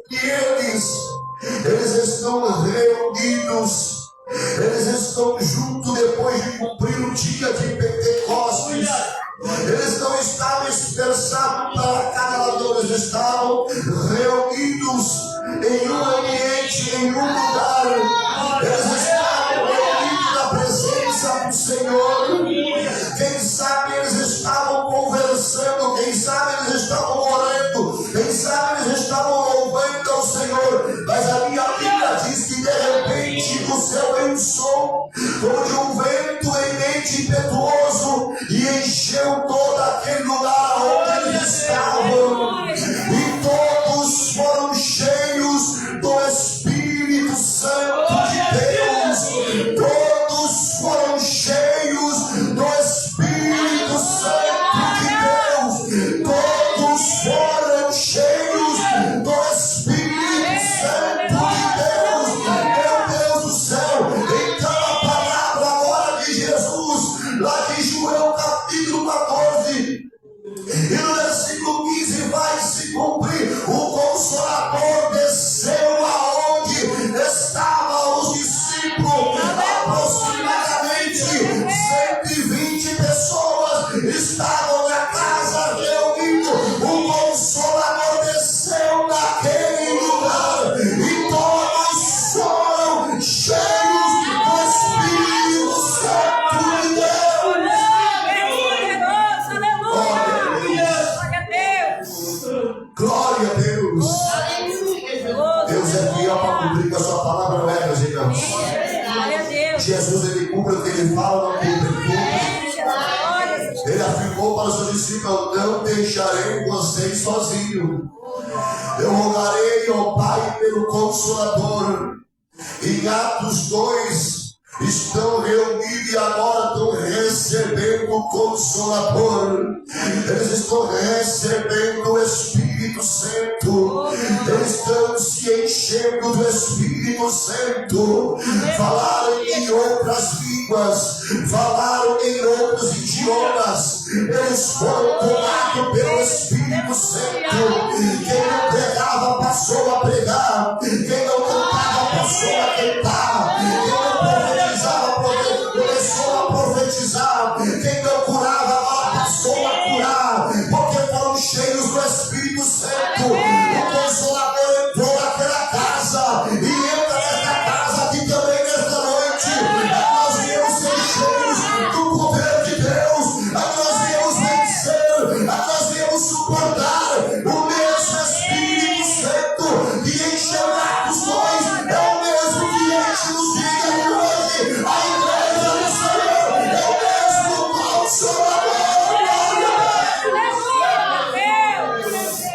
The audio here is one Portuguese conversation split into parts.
que eles estão reunidos, eles estão juntos depois de cumprir o dia de Pentecostes. Eles não estavam dispersados para cada lado, eles estavam reunidos em um ambiente, em um lugar. Eles estavam reunidos na presença do Senhor. Quem sabe eles estavam conversando, quem sabe eles estavam orando, quem sabe eles estavam louvando ao Senhor. Mas a minha Bíblia diz que de repente do céu veio um som, como de um vento emente impetuoso, e encheu todo aquele lugar onde eles estavam. E todos foram cheios do Espírito Santo de Deus. Todos foram cheios do Espírito Santo de Deus. Todos foram cheios do Espírito Santo de Deus. Meu Deus do céu. Então a palavra agora de Jesus, lá de João capítulo 14, e no versículo 15 vai se cumprir. O Consolador desceu aonde estavam os discípulos. Aproximadamente 120 pessoas estavam na casa reunidas. O Consolador desceu naquele lugar e todos foram cheios do Espírito Santo de Deus. Glória a Deus. Deus é fiel para cumprir com a sua palavra, não é, meus irmãos? Jesus, ele cumpre o que ele fala, não cumpre, ele cumpre. Ele afirmou para os seus discípulos: eu não deixarei vocês sozinhos. Eu rogarei ao Pai pelo Consolador. Em Atos 2, estão reunidos e agora estão recebendo o Consolador. Eles estão recebendo o Espírito Santo. Eles estão se enchendo do Espírito Santo. Falaram em outras línguas, falaram em outros idiomas. Eles foram tomados pelo Espírito Santo. Quem não pregava passou a pregar. Quem não cantava passou a cantar. Quem não profetizava começou a profetizar. Quem não curava agora passou a curar, porque foram cheios do Espírito Santo. O Consolador entrou naquela casa e entra nesta casa aqui também nesta noite. Nós viemos ser cheios do poder de Deus. Nós viemos vencer. Nós viemos suportar o mesmo Espírito Santo que encheu Atos 2. É o mesmo que enche nos dias de hoje. A igreja do Senhor é o mesmo Consolador.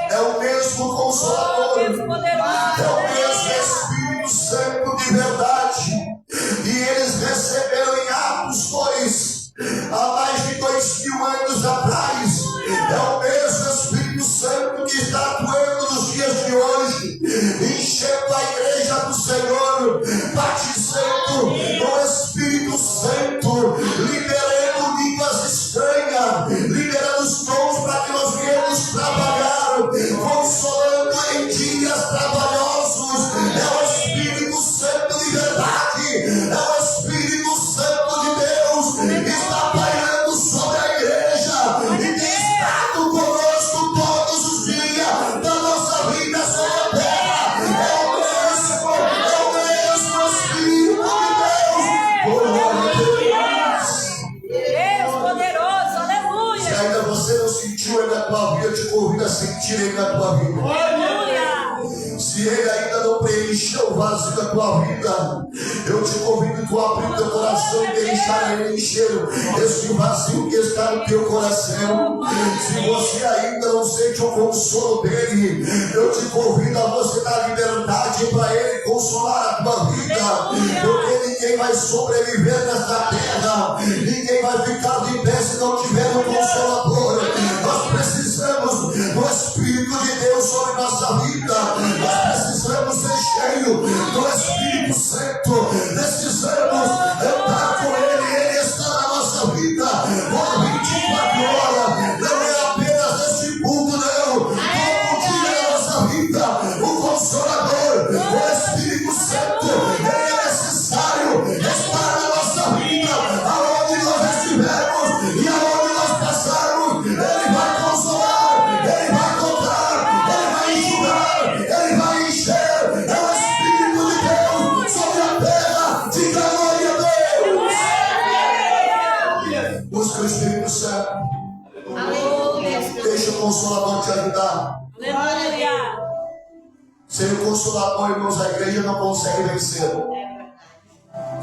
É o mesmo Consolador. É o mesmo Espírito Santo de verdade. E eles receberam em Atos 2, há mais de 2000 anos atrás. É o mesmo Espírito Santo que está atuando nos dias de hoje, enchendo a igreja do Senhor, batizando no Espírito Santo, liberando línguas estranhas, liberando os dons para que nós viemos trabalhar, consolando em dias trabalhosos. É o Espírito Santo de verdade, é o Espírito Santo de Deus que está pairando sobre a igreja e tem estado conosco todos os dias da nossa vida sobre a terra. É o mesmo Espírito de Deus. Glória a Deus. Deus poderoso, aleluia. Se ainda você não sentiu ele na tua vida, eu te convido a sentir ele na tua vida. Aleluia. Se ele ainda não preencheu o vazio da tua vida, eu te convido a tu abrir teu coração e deixar ele encher esse vazio que está no teu coração. Se você ainda não sente o consolo dele, eu te convido a você dar liberdade para ele consolar a tua vida, porque ninguém vai sobreviver nesta terra, ninguém vai ficar de pé se não tiver um Consolador. Nós precisamos do Espírito de Deus sobre nossa vida. Nós precisamos ser cheios do Espírito Santo. Precisamos andar com ele. Ele está na nossa vida por 24 horas. Não é apenas neste culto, não. Todo dia da nossa vida, o Consolador Sem o Consolador, irmãos, a igreja não consegue vencer.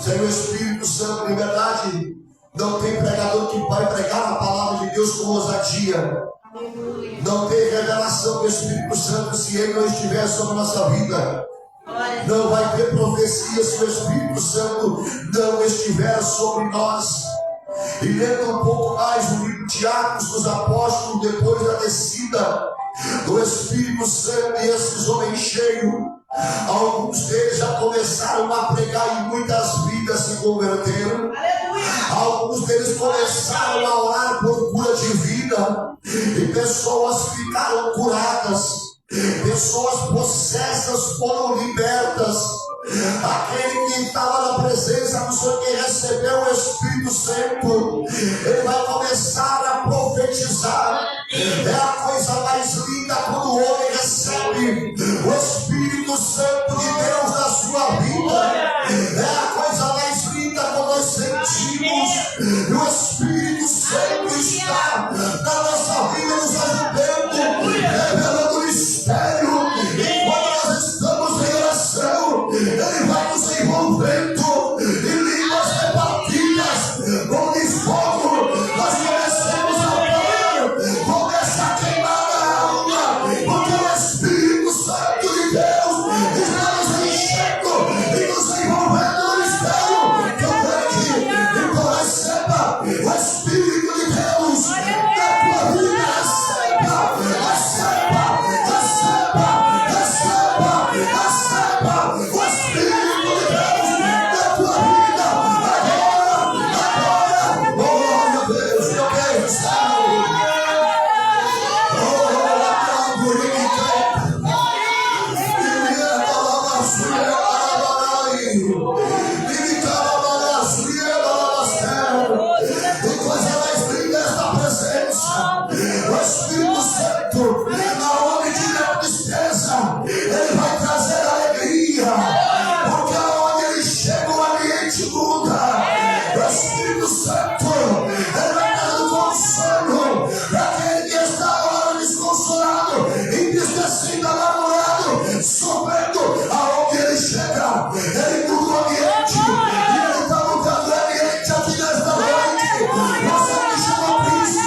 Sem o Espírito Santo, em verdade, não tem pregador que vai pregar a palavra de Deus com ousadia. Não tem revelação do Espírito Santo se ele não estiver sobre a nossa vida. Não vai ter profecia se o Espírito Santo não estiver sobre nós. E lendo um pouco mais o livro de Atos dos Apóstolos, depois da descida do Espírito Santo e esses homens cheios, alguns deles já começaram a pregar e muitas vidas se converteram. Alguns deles começaram a orar por cura de vida e pessoas ficaram curadas, pessoas possessas foram libertas. Aquele que estava na presença do Senhor, que recebeu o Espírito Santo, ele vai começar a profetizar. É a coisa mais linda quando o homem recebe o Espírito Santo de Deus na sua vida. É a coisa mais linda quando nós sentimos que o Espírito Santo está na nossa vida, nos ajudando, revelando o mistério. E quando nós estamos em oração, ele vai nos envolvendo em línguas repartidas, como de fogo. Nós começamos a orar, começa a queimar a alma, porque o Espírito Santo de Deus está nos enchendo e nos envolvendo no mistério. Então receba o Espírito de Deus na tua vida, receba, receba, receba, receba, receba o Espírito de Deus na tua vida, agora, glória a Deus, meu Deus do céu. Que coisa mais linda esta presença. O Espírito Santo, aonde tiver tristeza, ele vai trazer alegria, porque aonde ele chega o ambiente muda. O Espírito Santo, ele vai trazer consolo para aquele que está agora desconsolado, entristecido, amargurado, sofrendo. Aonde ele chega, ele muda o ambiente, e ele está mudando o ambiente aqui nesta noite. Você que chegou triste,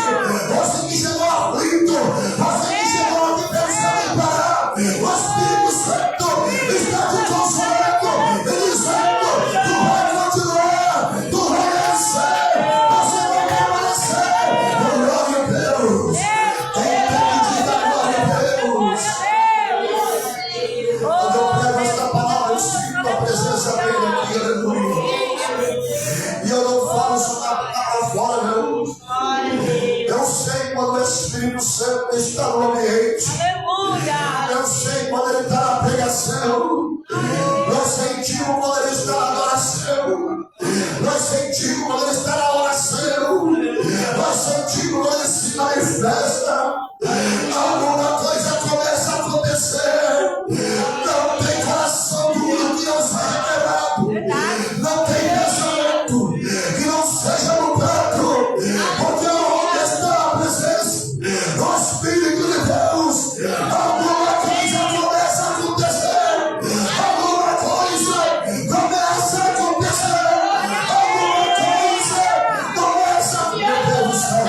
você que chegou aflito, você que chegou aqui pensando em parar, o Espírito Santo está te consolando e dizendo: tu vai continuar, tu vai vencer, você vai permanecer. Glória a Deus. Quem entende, diga glória a Deus. Quando eu prego esta palavra, eu sinto a presença dele aqui, aleluia. E eu não falo só na palavra fora, não. Eu sei quando o Espírito Santo está no ambiente. Eu sei quando ele está na pregação. Nós sentimos quando ele está na adoração. Nós sentimos quando ele está na oração. Nós sentimos quando ele se manifesta. Alguma coisa começa a acontecer. Não tem coração duro que não seja quebrado. Não tem pensamento que não seja mudado. Porque onde está a presença do Espírito de Deus, alguma coisa começa a acontecer. Alguma coisa começa a acontecer. Alguma coisa começa a acontecer. Meu Deus do céu.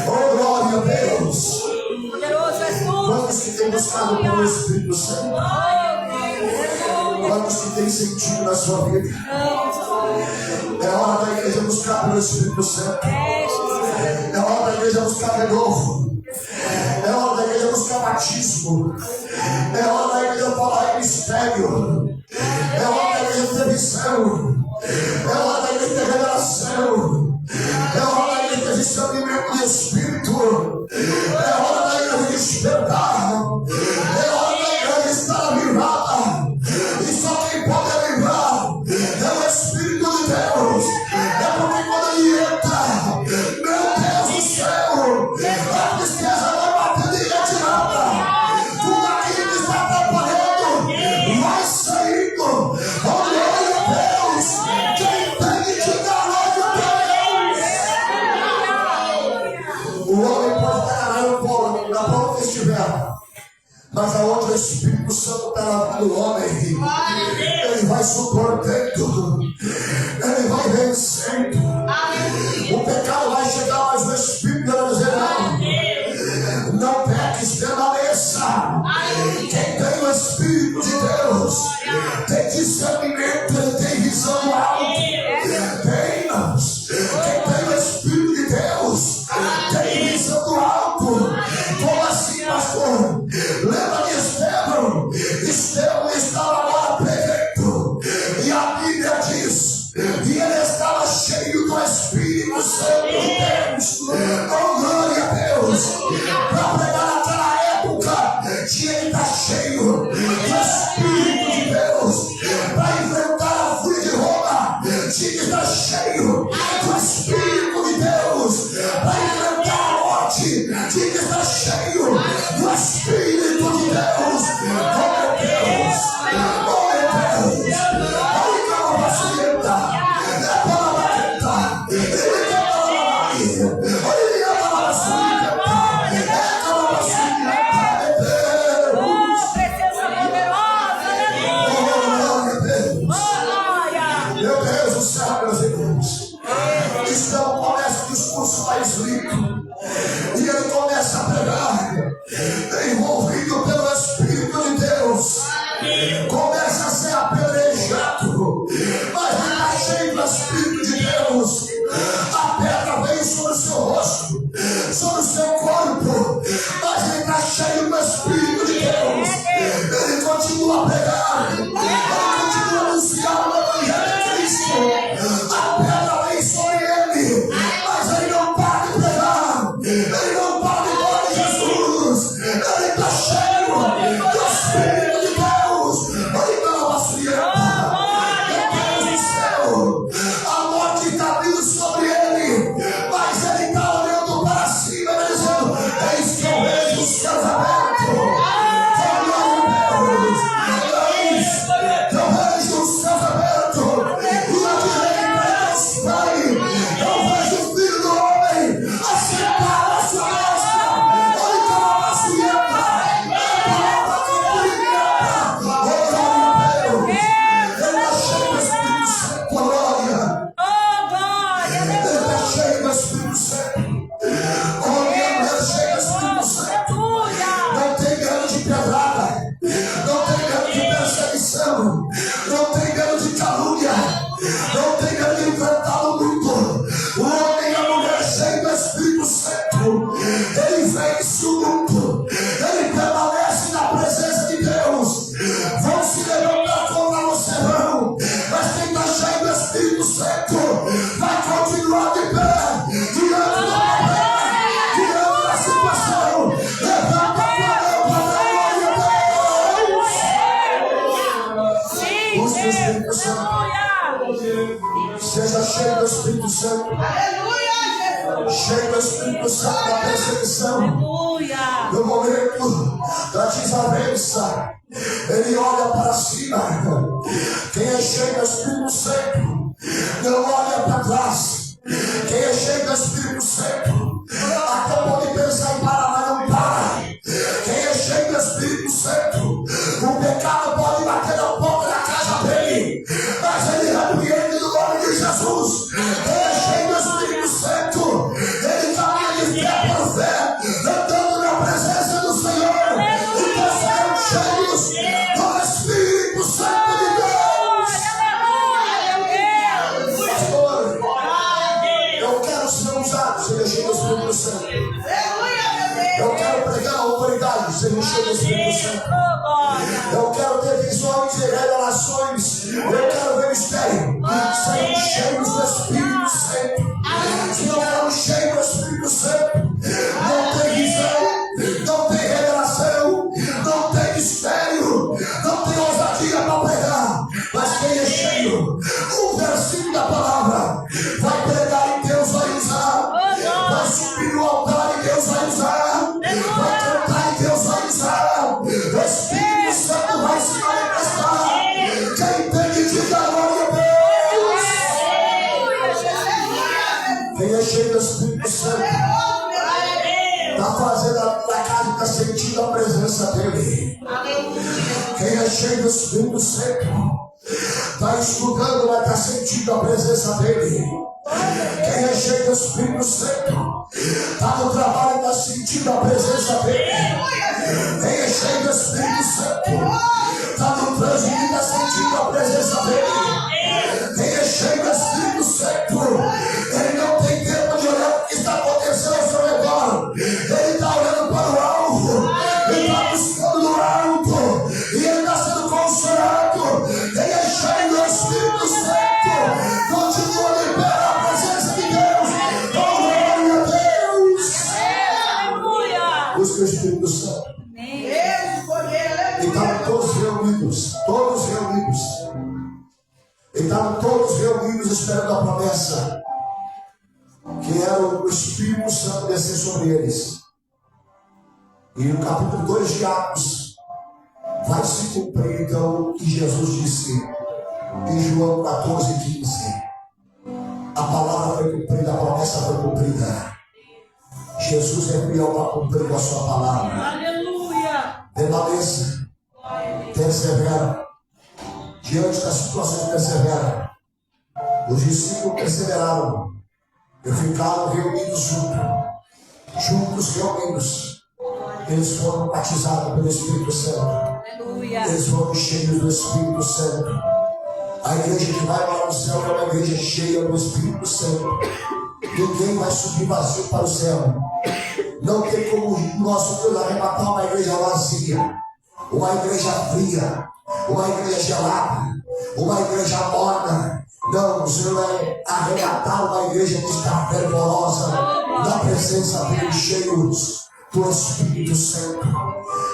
Oh, glória a Deus. Poderoso és tu. Quantos que têm buscado pelo Espírito Santo? Quantos que têm sentido na sua vida? É hora da igreja buscar pelo Espírito Santo. É hora da igreja buscar renovo. É hora da igreja buscar batismo. É hora da igreja falar em mistério. É hora da igreja ter visão. É hora da igreja ter revelação. É hora da igreja ter discernimento de espírito. É hora da igreja despertar. É hora da igreja estar avirada. E só quem pode livrar é o Espírito de Deus. É porque quando ele entra, meu Deus do céu, a tristeza vai bater de retirada. Tudo aquilo que está atrapalhando vai saindo. Oh, glória a Deus. Quem tem que te dar glória o Espírito Santo está lavando o homem, ele vai suportando, ele vai vencendo. O pecado vai chegar, mas o Espírito vai dizer: não peques, permaneça. Quem tem o Espírito de Deus tem discernimento, ele tem visão alta. Tem, irmãos. Quem tem o Espírito de Deus tem visão do alto. Como assim, pastor? Lembra de Estevão? Estevão estava agora pregando, e a Bíblia diz que ele estava cheio do Espírito Santo de Deus. Oh, glória a Deus! Para pregar naquela época, tinha que estar cheio do Espírito de Deus. Para enfrentar a fúria de Roma, tinha que estar cheio do Espírito de Deus. Para enfrentar a morte, tinha que estar cheio do Espírito de Deus. Oh, meu Deus! Oh, meu Deus! Aí que ela facilita. É para matar. Ele quer para matar. Ele é para facilitar. É para facilitar. Oh, presença poderosa, aleluia. Oh, glória. Meu Deus do céu, meus irmãos. Então começa o discurso mais rico. E ele começa a pregar, envolvido pelo Espírito de Deus. Começa a ser apedrejado, mas ele está cheio do Espírito de Deus. A pedra vem sobre o seu rosto, sobre o seu corpo, mas ele está cheio do Espírito de Deus. Ele continua a pregar, ele continua a anunciar o Evangelho de Cristo. A pedra vem sobre ele, mas ele não para de pregar, ele não para de falar de Jesus. Ele está cheio do Espírito de Deus. Ele está na vacieta. Meu Deus do céu, a morte está vindo sobre ele, mas ele está olhando para cima e dizendo: eis que eu vejo os céus abertos. Eis que eu vejo os céus abertos, e a direita Deus Pai. Eu vejo o Filho do Homem assentado à sua destra. Ele está na vacieta. A palavra que brilha. Oh, glória a Deus. Ele está cheio do Espírito Santo. Glória. Oh, glória, Ele está aleluia. cheio do Espírito Santo. Oh, minha mulher cheia do Espírito Santo. Não tem medo de pedrada, não tem medo de perseguição, não tem medo de calúnia, não tem medo de enfrentar o mundo. O homem e a mulher cheio do Espírito Santo, ele vence o mundo, ele permanece na presença de Deus. Vão se levantar contra você, não, mas quem está cheio do Espírito Santo vai continuar de pé diante do problema, diante da situação. Levanta a glória a Deus. Sim, Busque o Espírito Santo. aleluia. Seja cheio do Espírito Santo, cheio do Espírito Santo da perseguição. Aleluia. No momento da desavença, ele olha para cima. Quem é cheio do Espírito Santo não olha para trás. Quem é cheio do Espírito Santo até pode pensar em parar, mas não para. Quem é cheio do Espírito Santo, o pecado pode bater na porta da casa dele, mas ele repreende no nome de Jesus. Quem é cheio do Espírito Santo, ele caminha de fé por fé, andando na presença do Senhor. Então sejam cheios do Espírito Santo de Deus. Pastor, eu quero ser usado, seja cheio do Espírito Santo. Eu quero pregar a autoridade, seja cheio do Espírito Santo. Eu quero ter visões e revelações. Eu quero ver mistério. Sejam cheios do Espírito Santo. Se não for cheio do Espírito Santo, não tem visão, não tem revelação, não tem mistério, não tem ousadia para pregar. Mas quem é cheio, um versículo da palavra, vai pregar e Deus vai usar. Vai subir no altar e Deus vai usar. Vai cantar e Deus vai usar. O Espírito Santo vai se manifestar. Quem entende, diga glória a Deus. Quem é cheio do Espírito Santo está fazendo da casa está sentindo a presença dele. Quem é cheio do Espírito Santo está estudando, mas está sentindo a presença dele. Quem é cheio do Espírito Santo está no trabalho, está sentindo a presença dele. Quem é cheio do Espírito Santo está no trânsito e está sentindo a presença dele. Quem é cheio do Espírito Santo, ele não tem tempo de olhar o que está acontecendo ao seu redor. Ele está olhando para o alto, ele está buscando no alto e ele está sendo consolado. Quem é cheio do Espírito Santo continua liberando a presença de Deus. Glória a Deus. Aleluia. Busca o Espírito Santo. E estavam todos reunidos, E estavam todos reunidos esperando a promessa, que era o Espírito Santo descer sobre eles. E no capítulo 2 de Atos, vai se cumprir então o que Jesus disse em João 14:15. A palavra foi cumprida, a promessa foi cumprida. Jesus é fiel para cumprir a sua palavra. Aleluia. Permaneça, persevera. Diante das situações, persevera. Os discípulos perseveraram e ficaram reunidos juntos reunidos. Eles foram batizados pelo Espírito Santo. Aleluia. Eles foram cheios do Espírito Santo. A igreja que vai para o céu é uma igreja cheia do Espírito Santo. Ninguém vai subir vazio para o céu. Não tem como o nosso Deus arrebatar uma igreja vazia, uma igreja fria, uma igreja gelada, uma igreja morna. Não, o Senhor vai arrebatar uma igreja que está fervorosa na presença dele, cheios do Espírito Santo.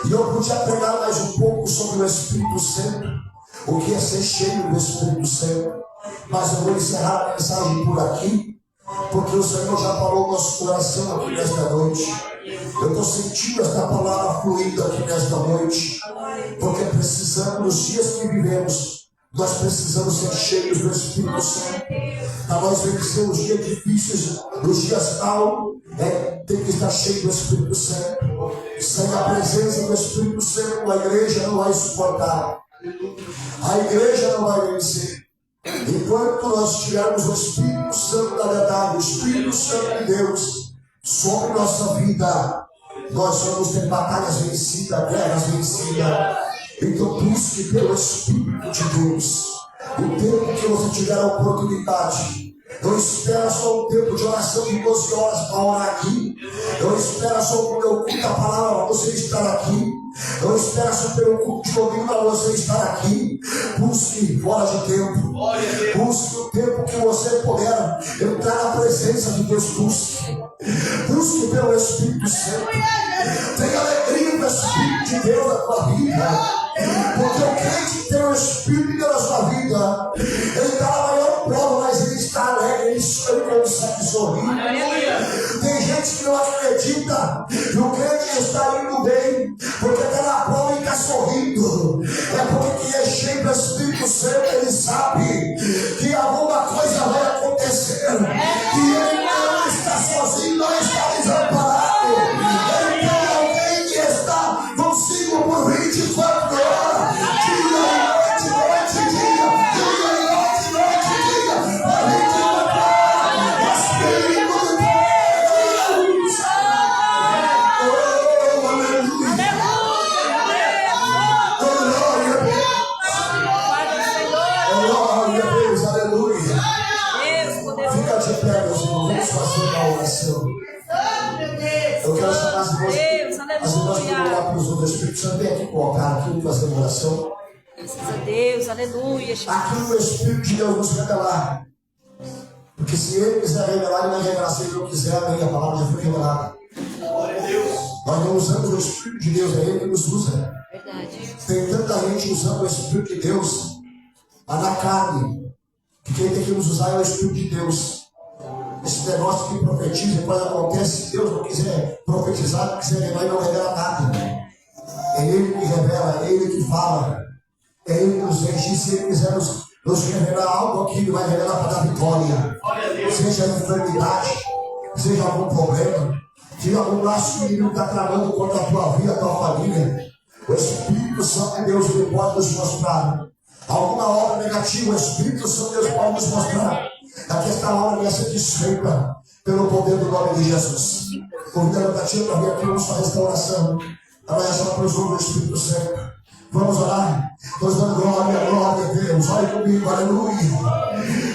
E eu podia pregar mais um pouco sobre o Espírito Santo, o que é ser cheio do Espírito Santo, mas eu vou encerrar a mensagem por aqui, porque o Senhor já falou no nosso coração aqui nesta noite. Eu estou sentindo esta palavra fluindo aqui nesta noite, porque precisamos, nos dias que vivemos, nós precisamos ser cheios do Espírito Santo. Para nós vencer os dias difíceis, os dias maus, tem que estar cheio do Espírito Santo. Sem a presença do Espírito Santo, a igreja não vai suportar. A igreja não vai vencer. Enquanto nós tivermos o Espírito Santo da verdade, o Espírito Santo de Deus sobre nossa vida, nós vamos ter batalhas vencidas, guerras vencidas. Então busque pelo Espírito de Deus. O tempo que você tiver a oportunidade, não espera só um tempo de oração de 12 horas para orar aqui. Não espera só o meu culto da palavra para você estar aqui. Não espera só pelo culto de domingo para você estar aqui. Busque fora de tempo. Busque o tempo que você puder entrar na presença de Deus. Busque pelo Espírito Santo. Tenha alegria do Espírito de Deus na tua vida. Porque o crente que tem o Espírito de Deus na sua vida, ele está na maior prova, mas ele está alegre, ele consegue sorrir. Tem gente que não acredita que o crente está indo bem, porque está na prova e está sorrindo. É porque quem é cheio do Espírito Santo, ele sabe que alguma coisa vai acontecer, que ele não está sozinho, não está desamparado. Ele tem alguém que está consigo por 24 horas. Eu quero chamar as irmãs que vão lá para os outros. Espírito Santo vem aqui colocar aqui, fazer uma oração. Graças a Deus, aleluia. Aqui o Espírito de Deus nos revelar. Porque se Ele quiser revelar, Ele vai revelar. Se Ele não quiser, amém, a palavra já foi revelada. Nós não usamos o Espírito de Deus, é Ele que nos usa. Verdade. Tem tanta gente usando o Espírito de Deus, mas na carne, que quem tem que nos usar é o Espírito de Deus. Esse negócio que profetiza, quando acontece, se Deus não quiser profetizar, não quiser revelar, Ele não revela nada. É Ele que revela, é Ele que fala, é Ele que nos enche. Se Ele quiser nos revelar algo aqui, Ele vai revelar para dar vitória. Seja a enfermidade, seja algum problema, Tira algum laço que o inimigo está tramando contra a tua vida, a tua família. O Espírito Santo de Deus ele pode nos mostrar alguma obra negativa. O Espírito Santo de Deus pode nos mostrar que esta obra vai ser desfeita pelo poder do nome de Jesus. Convidando a tia para vir aqui, vamos fazer esta oração. Ela é só para os homens do Espírito Santo. Vamos orar. Estou dando glória a Deus. Olha comigo, aleluia.